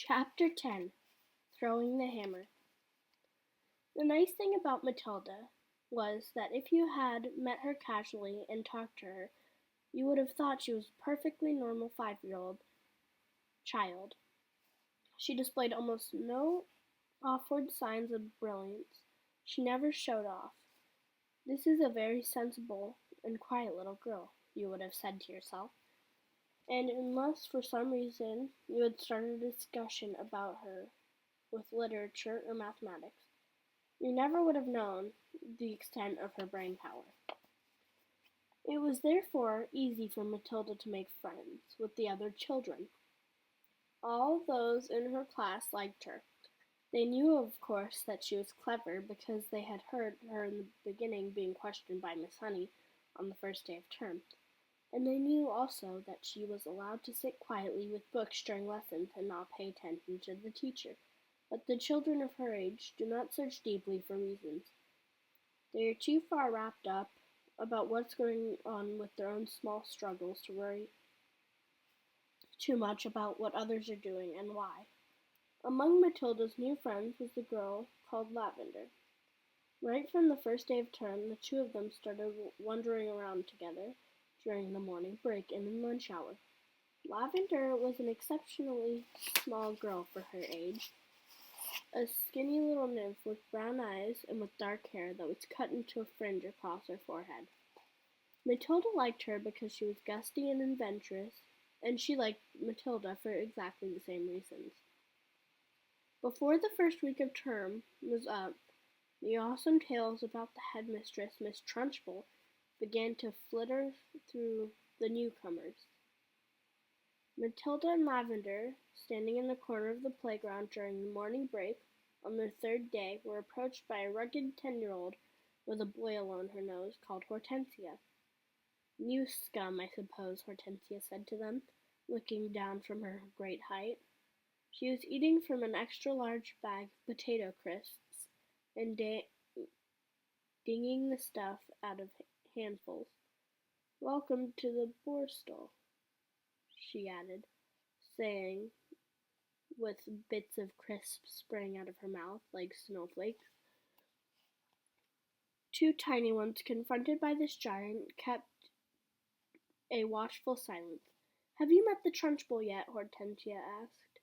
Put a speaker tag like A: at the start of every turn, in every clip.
A: Chapter 10. Throwing the Hammer. The nice thing about Matilda was that if you had met her casually and talked to her, you would have thought she was a perfectly normal 5-year-old child. She displayed almost no outward signs of brilliance. She never showed off. This is a very sensible and quiet little girl, you would have said to yourself. And unless for some reason you had started a discussion about her with literature or mathematics, you never would have known the extent of her brain power. It was therefore easy for Matilda to make friends with the other children. All those in her class liked her. They knew, of course, that she was clever because they had heard her in the beginning being questioned by Miss Honey on the first day of term. And they knew also that she was allowed to sit quietly with books during lessons and not pay attention to the teacher. But the children of her age do not search deeply for reasons. They are too far wrapped up about what's going on with their own small struggles to worry too much about what others are doing and why. Among Matilda's new friends was the girl called Lavender. Right from the first day of term, the two of them started wandering around together during the morning break and in lunch hour. Lavender was an exceptionally small girl for her age, a skinny little nymph with brown eyes and with dark hair that was cut into a fringe across her forehead. Matilda liked her because she was gusty and adventurous, and she liked Matilda for exactly the same reasons. Before the first week of term was up, the awesome tales about the headmistress, Miss Trunchbull, began to flitter through the newcomers. Matilda and Lavender, standing in the corner of the playground during the morning break on their third day, were approached by a rugged 10-year-old with a boil on her nose called Hortensia. "You scum, I suppose," Hortensia said to them, looking down from her great height. She was eating from an extra-large bag of potato crisps and dinging the stuff out of handfuls. "Welcome to the borstal," she added, saying, with bits of crisp spraying out of her mouth like snowflakes. Two tiny ones, confronted by this giant, kept a watchful silence. "Have you met the Trunchbull yet?" Hortensia asked.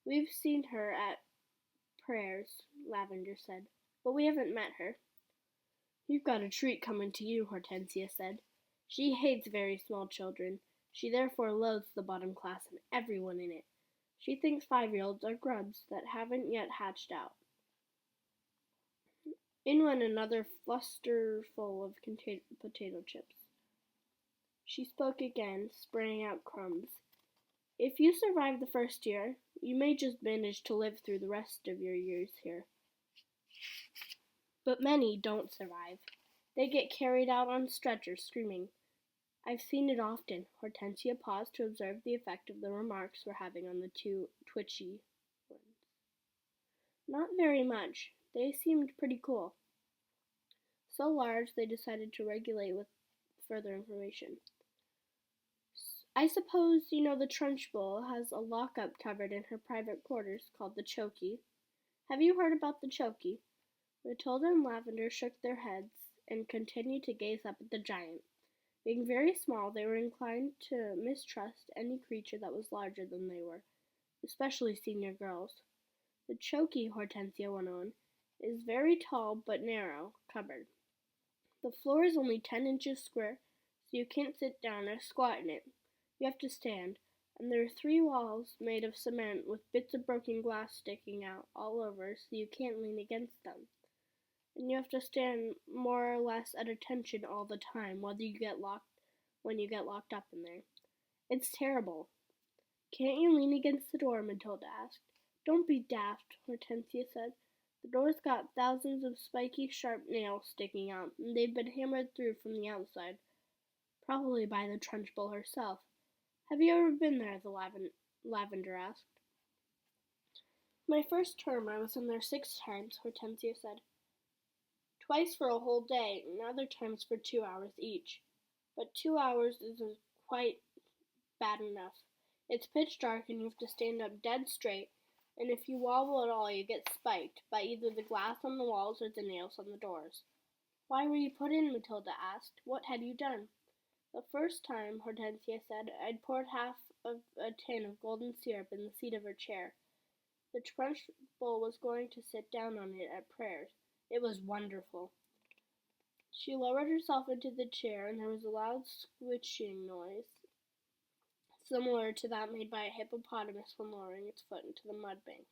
A: "We've seen her at prayers," Lavender said, "but we haven't met her." "You've got a treat coming to you," Hortensia said. "She hates very small children. She therefore loathes the bottom class and everyone in it. She thinks 5-year-olds are grubs that haven't yet hatched out." In went another flusterful of potato chips. She spoke again, spraying out crumbs. "If you survive the first year, you may just manage to live through the rest of your years here. But many don't survive. They get carried out on stretchers, screaming. I've seen it often." Hortensia paused to observe the effect of the remarks were having on the two twitchy ones. "Not very much. They seemed pretty cool. So large they decided to regulate with further information. I suppose you know the Trunchbull has a lock-up cupboard in her private quarters called the Chokey. Have you heard about the Chokey?" Matilda and Lavender shook their heads and continued to gaze up at the giant. Being very small, they were inclined to mistrust any creature that was larger than they were, especially senior girls. "The Chokey," Hortensia went on, "is very tall but narrow cupboard. The floor is only 10 inches square, so you can't sit down or squat in it. You have to stand, and there are 3 walls made of cement with bits of broken glass sticking out all over so you can't lean against them. And you have to stand more or less at attention all the time, when you get locked up in there. It's terrible." "Can't you lean against the door?" Matilda asked. "Don't be daft," Hortensia said. "The door's got thousands of spiky, sharp nails sticking out, and they've been hammered through from the outside. Probably by the Trunchbull herself. Have you ever been there?" Lavender asked. "My first term I was in there 6 times," Hortensia said. "Twice for a whole day, and other times for 2 hours each. But 2 hours isn't quite bad enough. It's pitch dark and you have to stand up dead straight, and if you wobble at all, you get spiked by either the glass on the walls or the nails on the doors. Why were you put in? Matilda asked. What had you done? The first time, Hortensia said, I'd poured half of a tin of golden syrup in the seat of her chair. The Trunchbull was going to sit down on it at prayers. It was wonderful. She lowered herself into the chair, and there was a loud squishing noise, similar to that made by a hippopotamus when lowering its foot into the mud banks.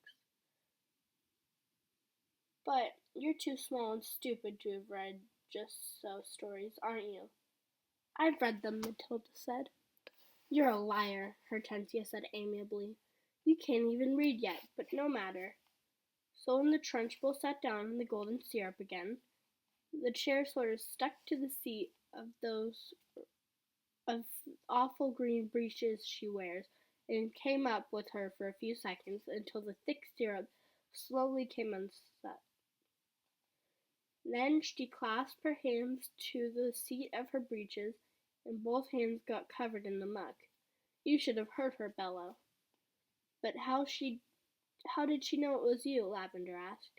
A: But you're too small and stupid to have read just so stories, aren't you? I've read them, Matilda said. You're a liar, Hortensia said amiably. You can't even read yet, but no matter. So when the Trunchbull sat down in the golden syrup again, the chair sort of stuck to the seat of those of awful green breeches she wears, and came up with her for a few seconds until the thick syrup slowly came unstuck. Then she clasped her hands to the seat of her breeches, and both hands got covered in the muck. You should have heard her bellow. But how did she know it was you? Lavender asked.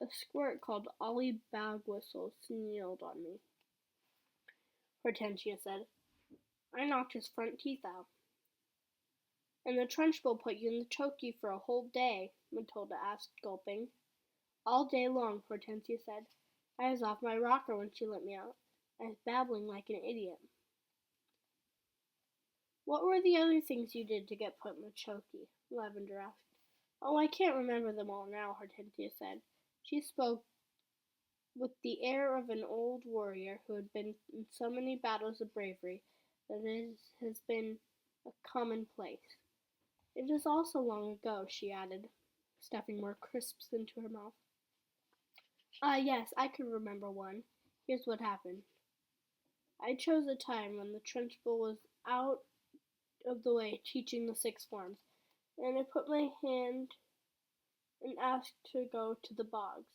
A: A squirt called Ollie Bagwhistle snealed on me, Hortensia said. I knocked his front teeth out. And the Trunchbull put you in the chokey for a whole day, Matilda asked, gulping. All day long, Hortensia said. I was off my rocker when she let me out. I was babbling like an idiot. What were the other things you did to get put in the chokey? Lavender asked. Oh, I can't remember them all now, Hortensia said. She spoke with the air of an old warrior who had been in so many battles of bravery that it has been a commonplace. It is all so long ago, she added, stuffing more crisps into her mouth. Ah, yes, I can remember one. Here's what happened. I chose a time when the Trunchbull was out of the way teaching the sixth forms, and I put my hand and asked to go to the bogs.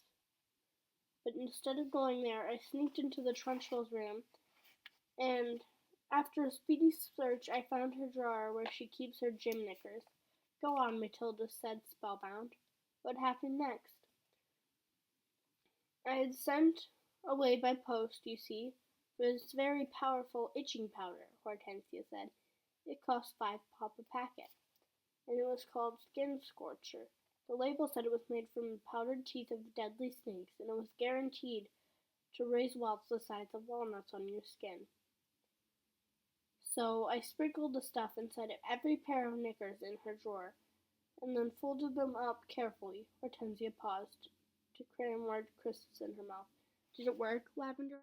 A: But instead of going there, I sneaked into the Trunchbull's room, and after a speedy search, I found her drawer where she keeps her gym knickers. Go on, Matilda said, spellbound. What happened next? I had sent away by post, you see, was very powerful itching powder, Hortensia said. It cost 5 pop a packet, and it was called Skin Scorcher. The label said it was made from the powdered teeth of deadly snakes, and it was guaranteed to raise welts the size of walnuts on your skin. So I sprinkled the stuff inside of every pair of knickers in her drawer, and then folded them up carefully. Hortensia paused to cram more crisps in her mouth. Did it work, Lavender?